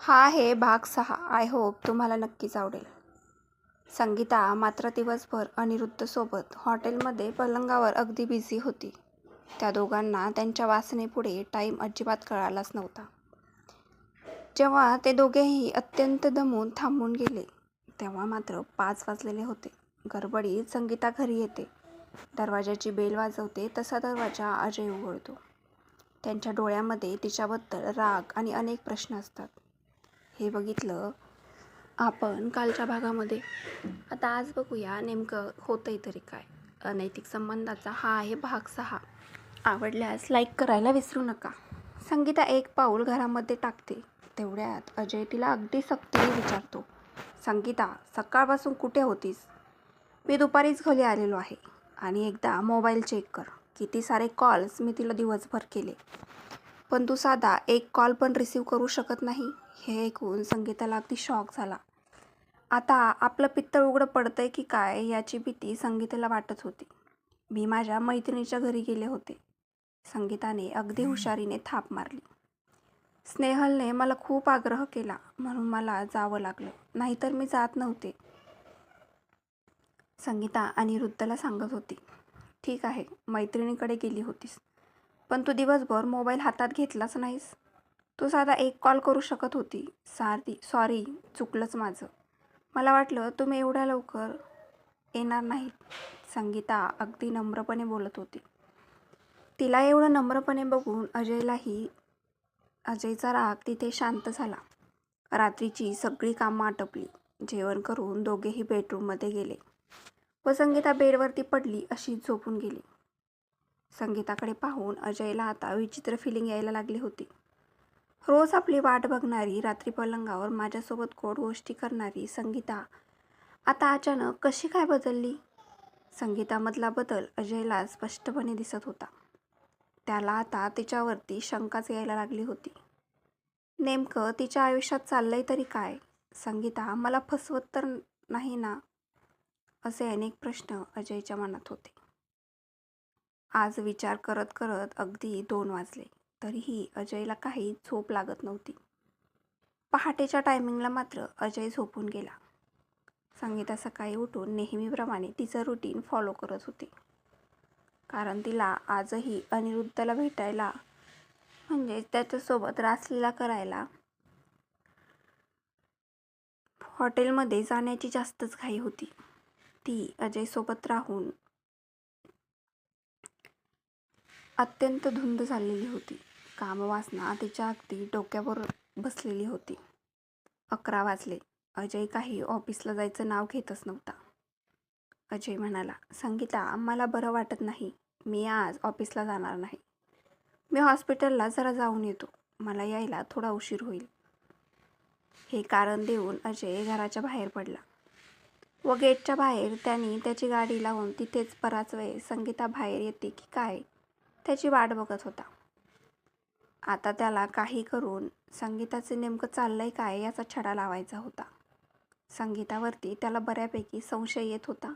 हा आहे भाग 6. आय होप तुम्हाला नक्कीच आवडेल. संगीता मात्र दिवसभर अनिरुद्धसोबत हॉटेलमध्ये पलंगावर अगदी बिझी होती. त्या दोघांना त्यांच्या वासनेपुढे टाईम अजिबात कळालाच नव्हता. जेव्हा ते दोघेही अत्यंत दमून थांबून गेले तेव्हा मात्र 5 वाजलेले होते. गडबडीत संगीता घरी येते. दरवाजाची बेल वाजवते तसा दरवाजा अजय उघडतो. त्यांच्या डोळ्यामध्ये तिच्याबद्दल राग आणि अनेक प्रश्न असतात. हे बघितलं आपण कालच्या भागामध्ये. आता आज बघूया नेमकं होतंय तरी काय. अनैतिक संबंधाचा हा आहे भाग 6. आवडल्यास लाईक करायला विसरू नका. संगीता एक पाऊल घरामध्ये टाकते तेवढ्यात अजय तिला अगदी सक्तीने विचारतो, संगीता सकाळपासून कुठे होतीस? मी दुपारीच घरी आलेलो आहे. आणि एकदा मोबाईल चेक कर. किती सारे कॉल्स मी तिला दिवसभर केले, पण तू साधा एक कॉल पण रिसीव करू शकत नाही. हे ऐकून संगीताला अगदी शॉक झाला. आता आपलं पित्तळ उघडं पडतंय की काय याची भीती संगीताला वाटत होती. मी माझ्या मैत्रिणीच्या घरी गेले होते. संगीताने अगदी हुशारीने थाप मारली. स्नेहलने मला खूप आग्रह केला म्हणून मला जावं लागलं, नाहीतर मी जात नव्हते. संगीता अनिरुद्धला सांगत होती. ठीक आहे, मैत्रिणीकडे गेली होतीस, पण तू दिवसभर मोबाईल हातात घेतलाच नाहीस. तू साधा एक कॉल करू शकत होती. सॉरी, चुकलंच माझं. मला वाटलं तुम्ही एवढ्या लवकर येणार नाहीत. संगीता अगदी नम्रपणे बोलत होती. तिला एवढं नम्रपणे बघून अजयचा राग तिथे शांत झाला. रात्रीची सगळी कामं आटपली. जेवण करून दोघेही बेडरूममध्ये गेले व संगीता बेडवरती पडली अशी झोपून गेली. संगीताकडे पाहून अजयला आता विचित्र फिलिंग यायला लागली होती. रोज आपली वाट बघणारी, रात्री पलंगावर माझ्यासोबत गोड गोष्टी करणारी संगीता आता अचानक कशी काय बदलली? संगीतामधला बदल अजयला स्पष्टपणे दिसत होता. त्याला आता तिच्यावरती शंकाच यायला लागली होती. नेमकं तिच्या आयुष्यात चाललंय तरी काय? संगीता मला फसवत तर नाही ना? असे अनेक प्रश्न अजयच्या मनात होते. आज विचार करत करत अगदी 2 वाजले तरीही अजयला काही झोप लागत नव्हती. पहाटेच्या टायमिंगला मात्र अजय झोपून गेला. संगीता सकाळी उठून नेहमीप्रमाणे तिचं रुटीन फॉलो करत होती. कारण तिला आजही अनिरुद्धला भेटायला, म्हणजे त्याच्यासोबत रासलीला करायला हॉटेलमध्ये जाण्याची जास्तच घाई होती. ती अजयसोबत राहून अत्यंत धुंद झालेली होती. कामवासना तिच्या अगदी डोक्यावर बसलेली होती. 11 वाजले. अजय काही ऑफिसला जायचं नाव घेतच नव्हता. अजय म्हणाला, संगीता मला बरं वाटत नाही. मी आज ऑफिसला जाणार नाही. मी हॉस्पिटलला जरा जाऊन येतो. मला यायला थोडा उशीर होईल. हे कारण देऊन अजय घराच्या बाहेर पडला व गेटच्या बाहेर त्यांनी त्याची गाडी लावून तिथेच बराच वेळ संगीता बाहेर येते की काय त्याची वाट बघत होता. आता त्याला काही करून संगीताचे नेमकं चाललंय काय याचा छडा लावायचा होता. संगीतावरती त्याला बऱ्यापैकी संशय येत होता.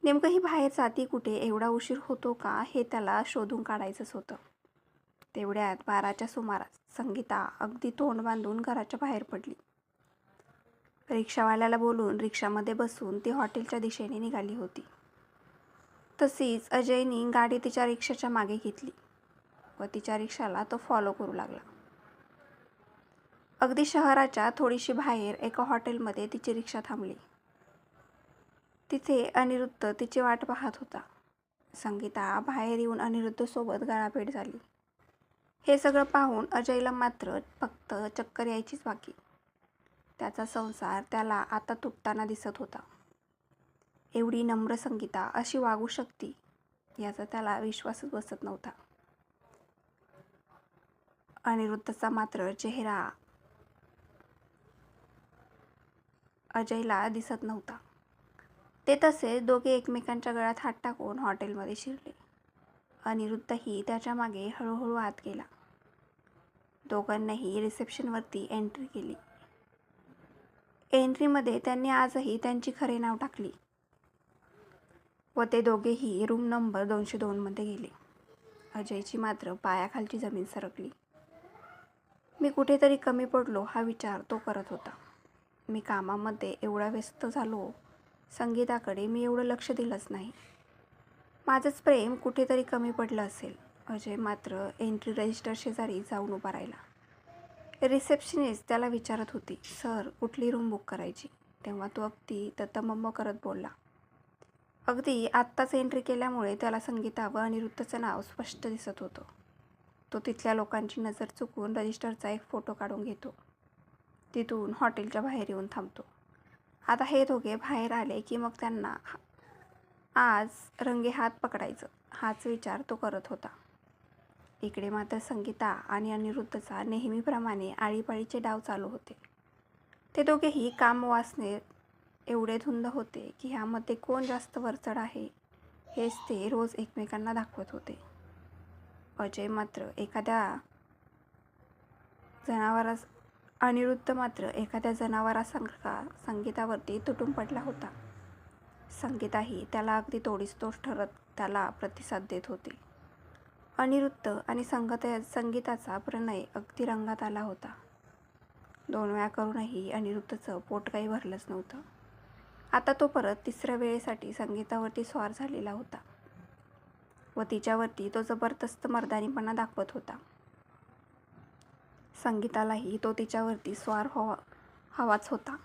नेमकं ही बाहेर जाती कुठे, एवढा उशीर होतो का हे त्याला शोधून काढायचंच होतं. तेवढ्यात 12च्या सुमारास संगीता अगदी तोंड बांधून घराच्या बाहेर पडली. रिक्षावाल्याला बोलून रिक्षामध्ये बसून ती हॉटेलच्या दिशेने निघाली होती. तशीच अजयनी गाडी तिच्या रिक्षाच्या मागे घेतली व तिच्या रिक्षाला तो फॉलो करू लागला. अगदी शहराच्या थोडीशी बाहेर एका हॉटेलमध्ये तिची रिक्षा थांबली. तिथे अनिरुद्ध तिची वाट पाहत होता. संगीता बाहेर येऊन अनिरुद्धसोबत गाळाभेट झाली. हे सगळं पाहून अजयला मात्र फक्त चक्कर यायचीच बाकी. त्याचा संसार त्याला आता तुटताना दिसत होता. एवढी नम्र संगीता अशी वागू शकते याचा त्याला विश्वासच बसत नव्हता. अनिरुद्धचा मात्र चेहरा अजयला दिसत नव्हता. ते तसे दोघे एकमेकांच्या गळ्यात हात टाकून हॉटेलमध्ये शिरले. अनिरुद्धही त्याच्या मागे हळूहळू आत गेला. दोघांनाही रिसेप्शनवरती एंट्री केली. एंट्रीमध्ये त्यांनी आजही त्यांची खरे नाव टाकली व ते दोघेही रूम नंबर 202 मध्ये गेले. अजयची मात्र पायाखालची जमीन सरकली. मी कुठेतरी कमी पडलो हा विचार तो करत होता. मी कामामध्ये एवढा व्यस्त झालो, संगीताकडे मी एवढं लक्ष दिलंच नाही. माझंच प्रेम कुठेतरी कमी पडलं असेल. अजय मात्र एंट्री रजिस्टर शेजारी जाऊन उभा राहिला. रिसेप्शनिस्ट त्याला विचारत होती, सर कुठली रूम बुक करायची? तेव्हा तो अगदी तत्तमम्म करत बोलला. अगदी आत्ताच एंट्री केल्यामुळे त्याला संगीता व अनिरुद्धचं नाव स्पष्ट दिसत होतं. तो तिथल्या लोकांची नजर चुकवून रजिस्टरचा एक फोटो काढून घेतो. तिथून हॉटेलच्या बाहेर येऊन थांबतो. आता हे दोघे बाहेर आले की मग त्यांना आज रंगेहात पकडायचं हाच विचार तो करत होता. इकडे मात्र संगीता आणि अनिरुद्धचा नेहमीप्रमाणे आळीपाळीचे डाव चालू होते. ते दोघेही काम वासनेत एवढे धुंद होते की ह्यामध्ये कोण जास्त वरचढ आहे हेच ते रोज एकमेकांना दाखवत होते. अनिरुद्ध मात्र एखाद्या जनावरासारखा संगीतावरती तुटून पडला होता. संगीताही त्याला अगदी तोडीस तोड ठरत त्याला प्रतिसाद देत होते. अनिरुद्ध आणि संगीताचा प्रणय अगदी रंगात आला होता. 2 वेळा करूनही अनिरुद्धचं पोट काही भरलंच नव्हतं. आता तो परत 3ऱ्या वेळेसाठी संगीतावरती स्वार झालेला होता व तिच्यावरती तो जबरदस्त मर्दानीपणा दाखवत होता. संगीतालाही तो तिच्यावरती स्वार हवाच होता.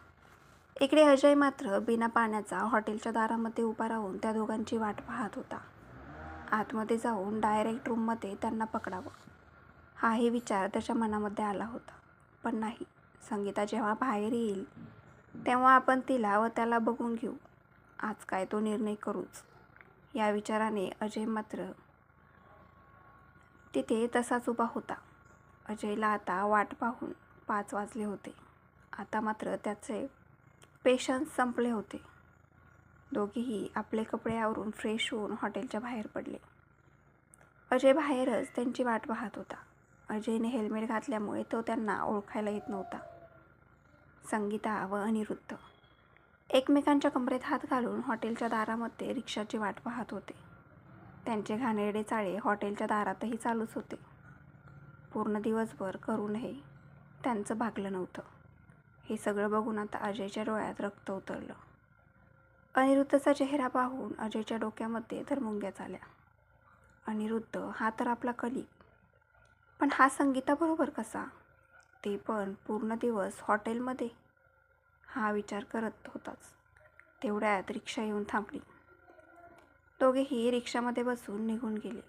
इकडे अजय मात्र बिना पाण्याचा हॉटेलच्या दारामध्ये उभा राहून त्या दोघांची वाट पाहत होता. आतमध्ये जाऊन डायरेक्ट रूममध्ये त्यांना पकडावं हाही विचार त्याच्या मनामध्ये आला होता. पण नाही, संगीता जेव्हा बाहेर येईल तेव्हा आपण तिला व त्याला बघून घेऊ. आज काय तो निर्णय करूच या विचाराने अजय मात्र तिथे तसाच उभा होता. अजयला आता वाट पाहून 5 वाजले होते. आता मात्र त्याचे पेशन्स संपले होते. दोघेही आपले कपडे आवरून फ्रेश होऊन हॉटेलच्या बाहेर पडले. अजय बाहेरच त्यांची वाट पाहत होता. अजयने हेल्मेट घातल्यामुळे तो त्यांना ओळखायला येत नव्हता. संगीता व अनिरुद्ध एकमेकांच्या कमरेत हात घालून हॉटेलच्या दारामध्ये रिक्षाची वाट पाहत होते. त्यांचे घाणेरडे चाळे हॉटेलच्या दारातही चालूच होते. पूर्ण दिवसभर करूनही त्यांचं भागलं नव्हतं. हे सगळं बघून आता अजयच्या डोळ्यात रक्त उतरलं. अनिरुद्धचा चेहरा पाहून अजयच्या डोक्यामध्ये तर मुंग्याच आल्या. अनिरुद्ध हा तर आपला कलीग, पण हा संगीताबरोबर कसा? ते पण पूर्ण दिवस हॉटेलमध्ये? हा विचार करत होताच तेवढ्यात रिक्षा येऊन थांबली. दोघेही रिक्षामध्ये बसून निघून गेले.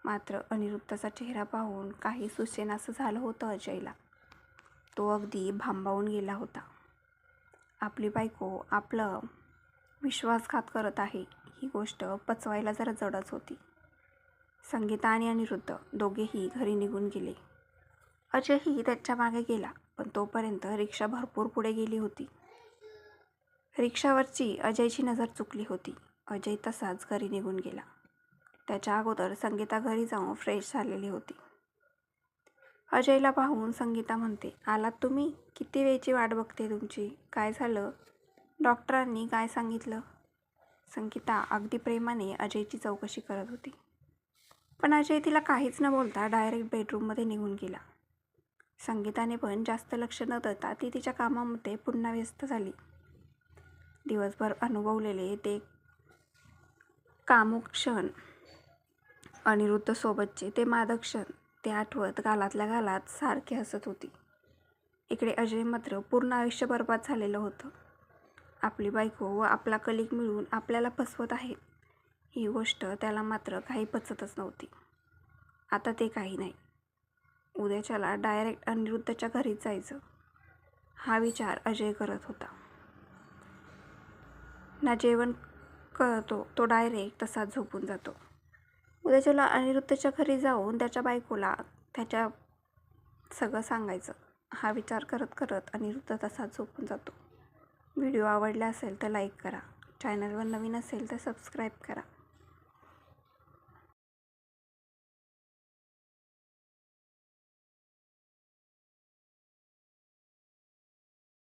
मात्र अनिरुद्धचा चेहरा पाहून काही सुचेनासं झालं होतं अजयला. तो अगदी भांबावून गेला होता. आपली बायको आपलं विश्वासघात करत आहे ही गोष्ट पचवायला जरा जडच होती. संगीता आणि अनिरुद्ध दोघेही घरी निघून गेले. अजयही त्याच्या मागे गेला, पण तोपर्यंत रिक्षा भरपूर पुढे गेली होती. रिक्षावरची अजयची नजर चुकली होती. अजय तसाच घरी निघून गेला. त्याच्या अगोदर संगीता घरी जाऊन फ्रेश झालेली होती. अजयला पाहून संगीता म्हणते, आलात तुम्ही? किती वेळची वाट बघते तुमची. काय झालं? डॉक्टरांनी काय सांगितलं? संगीता अगदी प्रेमाने अजयची चौकशी करत होती. पण अजय तिला काहीच न बोलता डायरेक्ट बेडरूममध्ये निघून गेला. संगीताने पण जास्त लक्ष न देता ती तिच्या कामामध्ये पुन्हा व्यस्त झाली. दिवसभर अनुभवलेले ते कामुक क्षण, अनिरुद्ध सोबतचे ते मादक क्षण ते आठवत गालातल्या गालात सारखे हसत होती. इकडे अजय मात्र पूर्ण आयुष्य बर्बाद झालेलं होतं. आपली बायको व आपला कलिग मिळून आपल्याला फसवत आहेत ही गोष्ट त्याला मात्र काही पचतच नव्हती. आता ते काही नाही, उद्याच्याला डायरेक्ट अनिरुद्धच्या घरीच जायचं हा विचार अजय करत होता. ना जेवण करतो तो डायरेक्ट तसाच झोपून जातो. उद्याच्याला अनिरुद्धच्या घरी जाऊन त्याच्या बायकोला त्याच्या सगळं सांगायचं हा विचार करत करत अनिरुद्ध तसाच झोपून जातो. व्हिडिओ आवडला असेल तर लाईक करा. चॅनलवर नवीन असेल तर सबस्क्राईब करा.